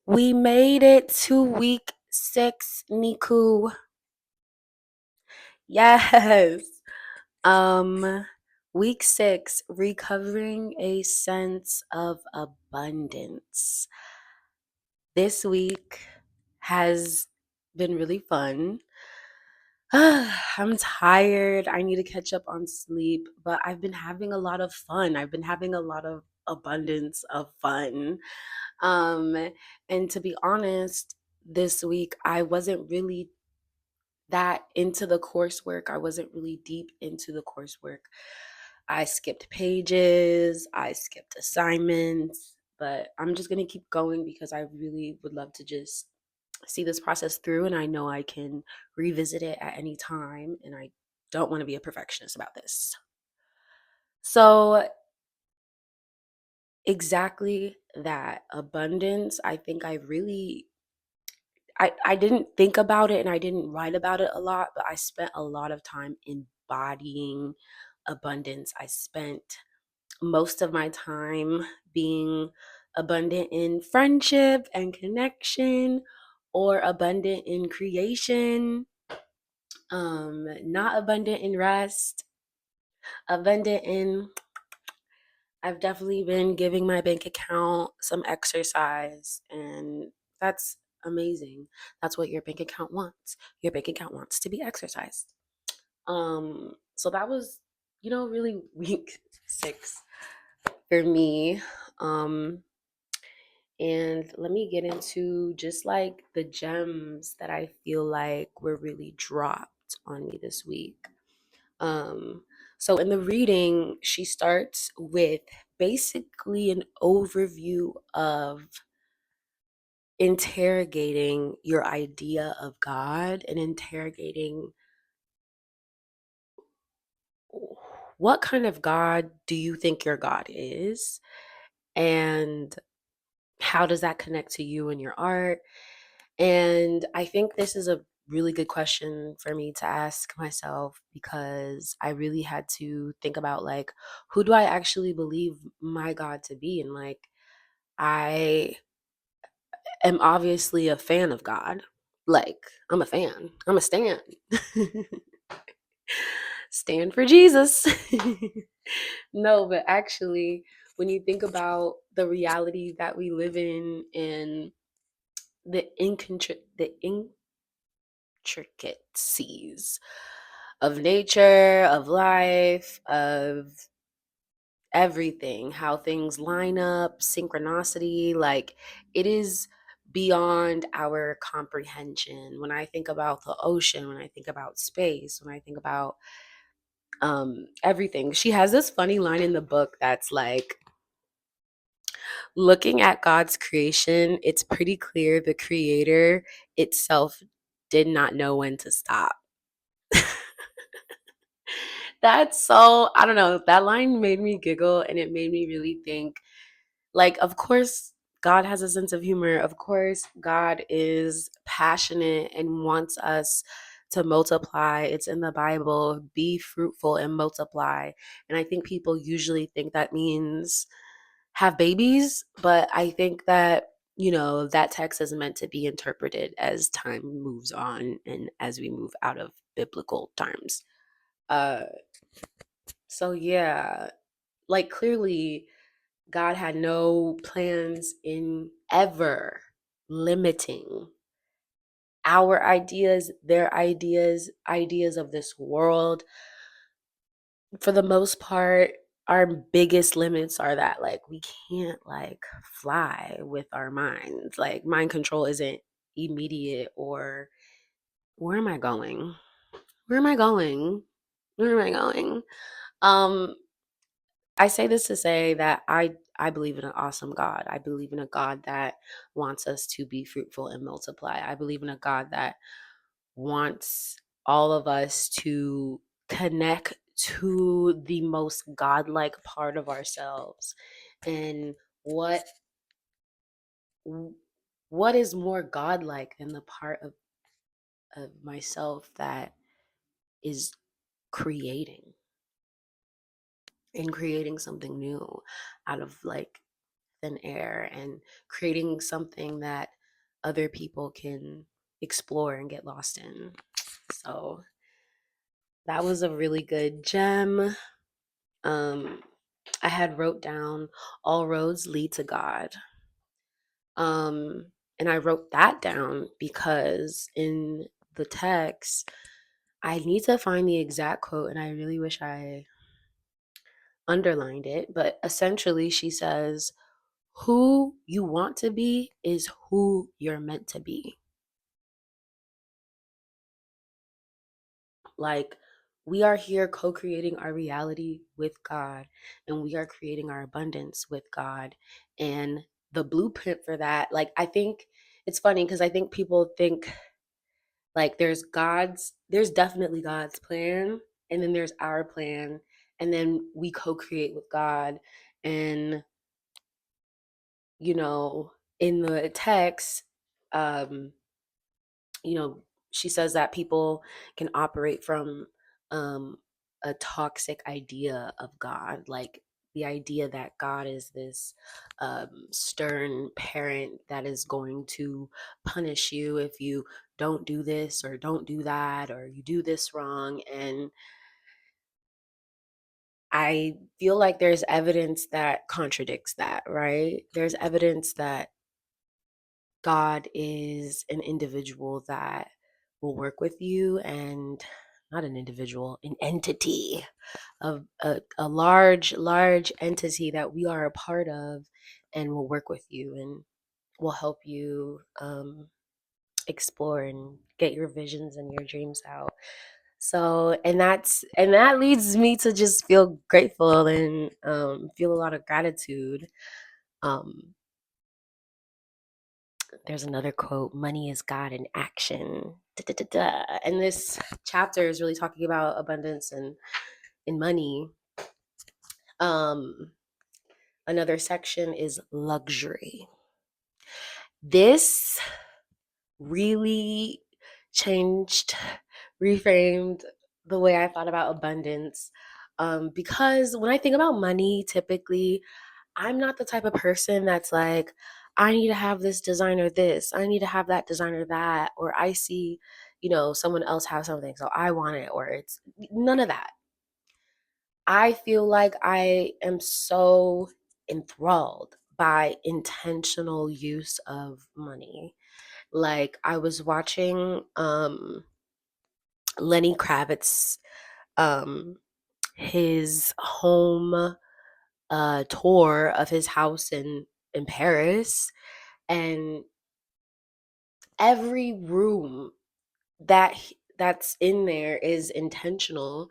We made it to week 6, Niku. Yes. Um, week 6, recovering a sense of abundance. This week has been really fun. I'm tired. I need to catch up on sleep, but I've been having a lot of fun. I've been having a lot of abundance of fun. Um, and to be honest, this week I wasn't really that into the coursework. I wasn't really deep into the coursework. I skipped pages, I skipped assignments, but I'm just going to keep going because I really would love to just see this process through, and I know I can revisit it at any time, and I don't want to be a perfectionist about this. So, exactly that abundance, I think I didn't think about it and I didn't write about it a lot, but I spent a lot of time embodying abundance. I spent most of my time being abundant in friendship and connection, or abundant in creation, not abundant in rest, abundant in I've definitely been giving my bank account some exercise, and that's amazing. That's what your bank account wants. Your bank account wants to be exercised. So that was, really week 6 for me. Um, and let me get into just like the gems that I feel like were really dropped on me this week. Um, so in the reading, she starts with basically an overview of interrogating your idea of God and interrogating what kind of God do you think your God is, and how does that connect to you and your art. And I think this is a really good question for me to ask myself, because I really had to think about, like, who do I actually believe my God to be? And like, I am obviously a fan of God. Like, I'm a fan. I'm a stan. Stand for Jesus. No, but actually, when you think about the reality that we live in and the intricacies of nature, of life, of everything, how things line up, synchronicity, like, it is beyond our comprehension. When I think about the ocean, when I think about space, when I think about everything. She has this funny line in the book that's like, looking at God's creation, it's pretty clear the creator itself did not know when to stop. That's so, I don't know, that line made me giggle, and it made me really think, like, of course God has a sense of humor. Of course God is passionate and wants us to multiply. It's in the Bible, be fruitful and multiply. And I think people usually think that means have babies, but I think that, that text is meant to be interpreted as time moves on and as we move out of biblical times. Uh, so yeah, like, clearly God had no plans in ever limiting our ideas, their ideas of this world. For the most part, our biggest limits are that, like, we can't, like, fly with our minds. Like, mind control isn't immediate. Or where am I going? Where am I going? Where am I going? Um, I say this to say that I believe in an awesome God. I believe in a God that wants us to be fruitful and multiply. I believe in a God that wants all of us to connect to the most godlike part of ourselves. And what is more godlike than the part of myself that is creating, and creating something new out of, like, thin air and creating something that other people can explore and get lost in. So that was a really good gem. Um, I had wrote down all roads lead to God. Um, and I wrote that down because in the text, I need to find the exact quote, and I really wish I underlined it. But essentially, she says, who you want to be is who you're meant to be. Like, we are here co creating our reality with God, and we are creating our abundance with God. And the blueprint for that, like, I think it's funny because I think people think like there's definitely God's plan, and then there's our plan, and then we co create with God. And, you know, in the text, um, you know, she says that people can operate from um, a toxic idea of God, like the idea that God is this stern parent that is going to punish you if you don't do this or don't do that or you do this wrong. And I feel like there's evidence that contradicts that, right? There's evidence that God is an individual that will work with you, and not an individual, an entity of a large entity that we are a part of, and will work with you and will help you explore and get your visions and your dreams out. So, and that leads me to just feel grateful and feel a lot of gratitude. Um, there's another quote, money is God in action. Da, da, da, da. And this chapter is really talking about abundance and in money. Um, another section is luxury. This really changed, reframed the way I thought about abundance. Because when I think about money, typically I'm not the type of person that's like, I need to have this designer this, I need to have that designer that, or I see, someone else have something, so I want it, or it's none of that. I feel like I am so enthralled by intentional use of money. Like I was watching Lenny Kravitz um his home tour of his house in Paris, and every room that's in there is intentional.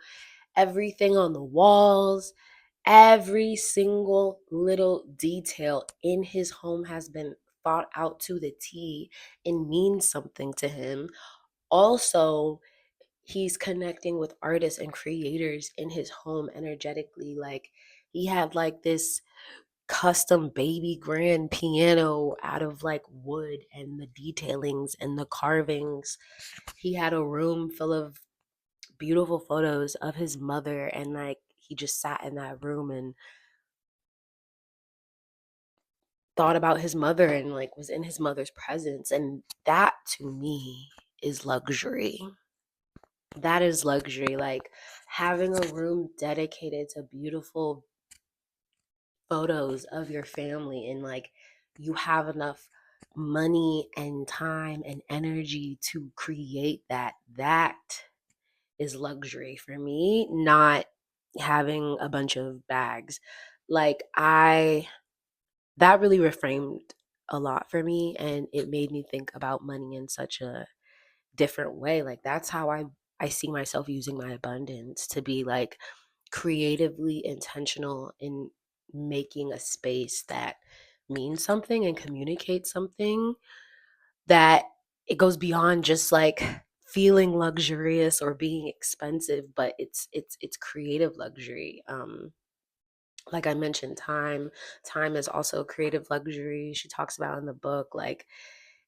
Everything on the walls, every single little detail in his home has been thought out to the T and means something to him. Also, he's connecting with artists and creators in his home energetically. Like he had like this custom baby grand piano out of like wood, and the detailings and the carvings. He had a room full of beautiful photos of his mother, and like he just sat in that room and thought about his mother and like was in his mother's presence. And that to me is luxury. That is luxury. Like having a room dedicated to beautiful photos of your family, and like you have enough money and time and energy to create that is luxury for me, not having a bunch of bags. Like I that really reframed a lot for me, and it made me think about money in such a different way. Like that's how I see myself using my abundance, to be like creatively intentional in making a space that means something and communicates something, that it goes beyond just like feeling luxurious or being expensive, but it's creative luxury. Like I mentioned, time is also creative luxury. She talks about in the book, like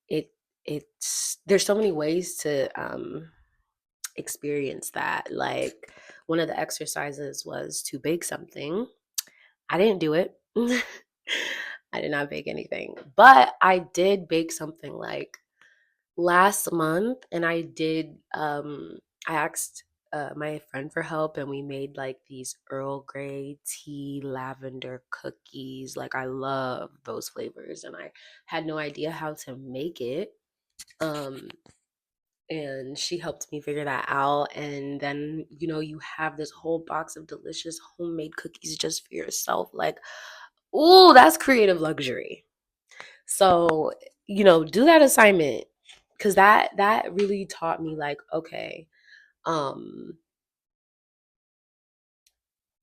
it it's there's so many ways to experience that. Like one of the exercises was to bake something. I didn't do it. I did not bake anything. But I did bake something like last month, and I asked my friend for help, and we made like these Earl Grey tea lavender cookies. Like, I love those flavors, and I had no idea how to make it. Um, and she helped me figure that out. And then, you have this whole box of delicious homemade cookies just for yourself. Like, ooh, that's creative luxury. So, do that assignment, because that really taught me, like, okay, um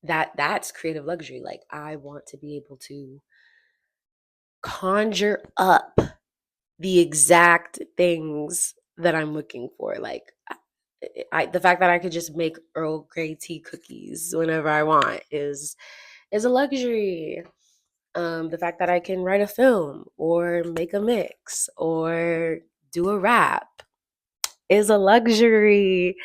that's creative luxury. Like, I want to be able to conjure up the exact things that I'm looking for. Like, the fact that I could just make Earl Grey tea cookies whenever I want is a luxury. The fact that I can write a film or make a mix or do a rap is a luxury.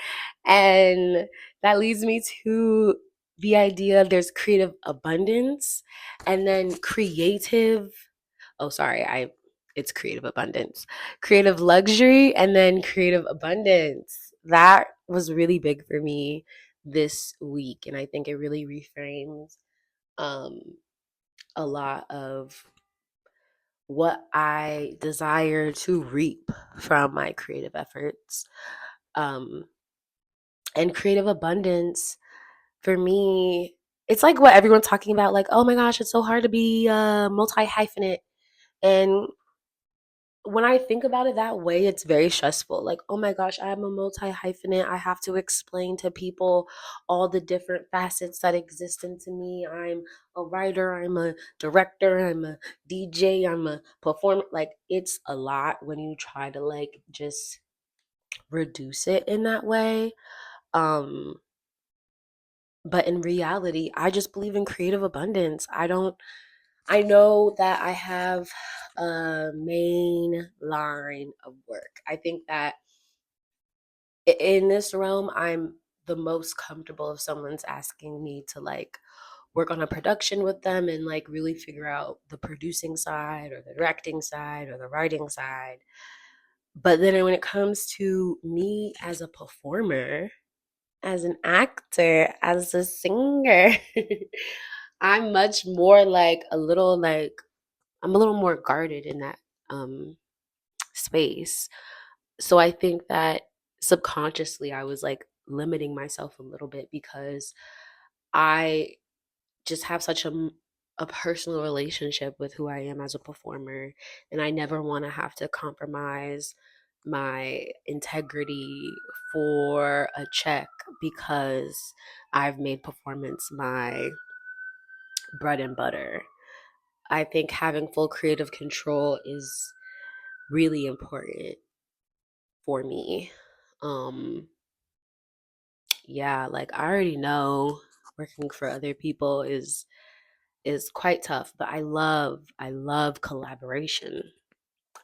And that leads me to the idea there's creative abundance and then creative, oh, sorry, it's creative abundance, creative luxury, and then creative abundance. That was really big for me this week. And I think it really reframes um, a lot of what I desire to reap from my creative efforts. Um, and creative abundance for me, it's like what everyone's talking about, like, oh my gosh, it's so hard to be multi hyphenate. And when I think about it that way, it's very stressful. Like, oh my gosh, I'm a multi hyphenate. I have to explain to people all the different facets that exist into me. I'm a writer, I'm a director, I'm a DJ, I'm a performer. Like, it's a lot when you try to, like, just reduce it in that way. Um, but in reality, I just believe in creative abundance. I know that I have a main line of work. I think that in this realm, I'm the most comfortable if someone's asking me to, like, work on a production with them and, like, really figure out the producing side or the directing side or the writing side. But then when it comes to me as a performer, as an actor, as a singer, I'm much more like I'm a little more guarded in that um space. So I think that subconsciously I was like limiting myself a little bit because I just have such a personal relationship with who I am as a performer, and I never want to have to compromise my integrity for a check because I've made performance my bread and butter. I think having full creative control is really important for me. Um yeah, like, I already know working for other people is quite tough, but I love collaboration.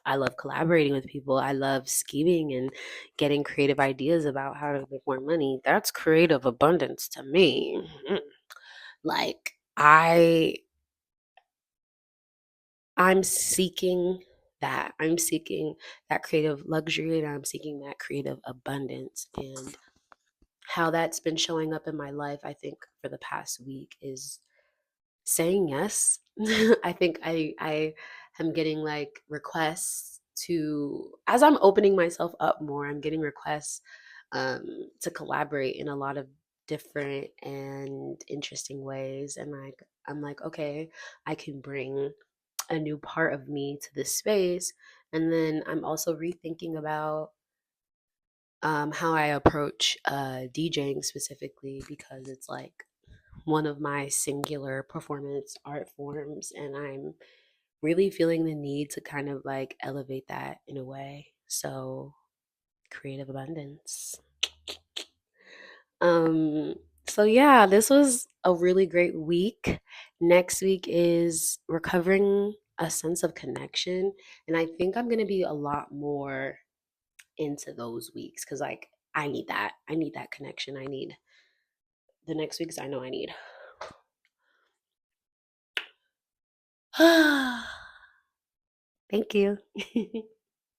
I love collaborating with people. I love scheming and getting creative ideas about how to make more money. That's creative abundance to me. Like, I'm seeking that. I'm seeking that creative luxury, and I'm seeking that creative abundance. And how that's been showing up in my life, I think, for the past week is saying yes. I think I am getting like requests to, as I'm opening myself up more, I'm getting requests to collaborate in a lot of different and interesting ways. And like, I'm like, okay, I can bring a new part of me to this space. And then I'm also rethinking about how I approach DJing specifically, because it's like one of my singular performance art forms, and I'm really feeling the need to kind of like elevate that in a way. So, creative abundance. Um, so yeah, this was a really great week. Next week is recovering a sense of connection, and I think I'm gonna be a lot more into those weeks because, like, I need that. I need that connection. I need the next weeks. I know I need. Thank you.